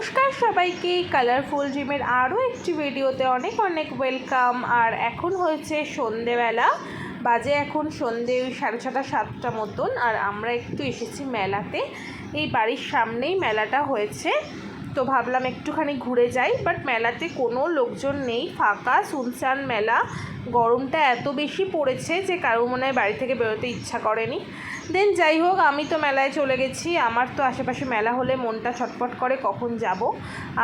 নমস্কার সবাইকে, কালারফুল ড্রিমের আরও একটি ভিডিওতে অনেক অনেক ওয়েলকাম। আর এখন হয়েছে সন্ধেবেলা, বাজে এখন সন্ধে ওই 6:30 7টা মতন। আর আমরা একটু এসেছি মেলাতে, এই বাড়ির সামনেই মেলাটা হয়েছে, তো ভাবলাম একটুখানি ঘুরে যাই। বাট মেলাতে কোনো লোকজন নেই, ফাঁকা সুনসান মেলা। গরমটা এত বেশি পড়েছে যে কারোর মনে হয় বাড়ি থেকে বেরোতে ইচ্ছা করেনি। দেন যাই হোক, আমি তো মেলায় চলে গেছি। আমার তো আশেপাশে মেলা হলে মনটা ছটফট করে কখন যাব।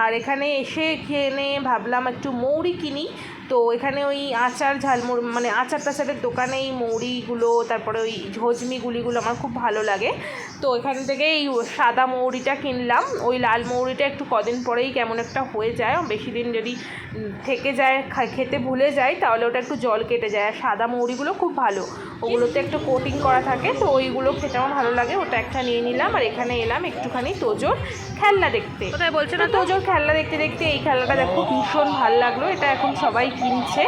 আর এখানে এখানে ভাবলাম একটু মৌরি কিনি। তো এখানে ওই আচার ঝালমুড়ি মানে আচার টাচারের দোকানে এই মৌরিগুলো, তারপরে ওই ঝোজমিগুলিগুলো আমার খুব ভালো লাগে। তো এখান থেকে এই সাদা মৌরিটা কিনলাম। ওই লাল মৌরিটা একটু কদিন পরেই কেমন একটা হয়ে যায়, বেশি দিন যদি থেকে যায় খেতে ভুলে যায় তাহলে ওটা একটু জল কেটে যায়। আর সাদা মৌরিগুলো খুব ভালো, ওগুলোতে একটু কোটিং করা থাকে, তো ওইগুলো খেতে আমার ভালো লাগে। ওটা একটা নিয়ে নিলাম। আর এখানে এলাম একটুখানি তোজোর খেলনা দেখতে। কোথায় বলছে না, তোজোর খেলনা দেখতে দেখতে এই খেলনাটা দেখো ভীষণ ভালো লাগলো। এটা এখন সবাই কিনছে,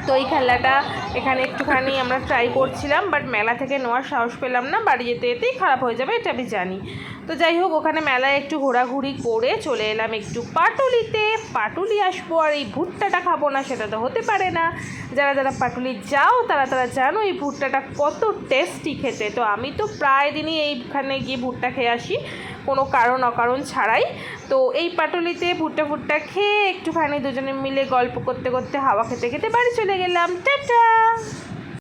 তো এই খেলাটা এখানে একটুখানি আমরা ট্রাই করছিলাম। বাট মেলা থেকে নেওয়ার সাহস পেলাম না, বাড়ি যেতে যেতেই খারাপ হয়ে যাবে, এটা আমি জানি। তো যাই হোক, ওখানে মেলায় একটু ঘোরাঘুরি করে চলে এলাম একটু পাটুলিতে। পাটুলি আসবো আর এই ভুট্টাটা খাবো না সেটা তো হতে পারে না। যারা যারা পাটুলি যাও তারা তারা জানো এই ভুট্টাটা কত টেস্টি খেতে। তো আমি তো প্রায় দিনই এইখানে গিয়ে ভুট্টা খেয়ে আসি, কোনো কারণ অকারণ ছাড়াই। তো এই পাটুলিতে ভুট্টা খেয়ে একটুখানি দুজনে মিলে গল্প করতে করতে হাওয়া খেতে খেতে বাড়ি চলে গেলাম। টাটা।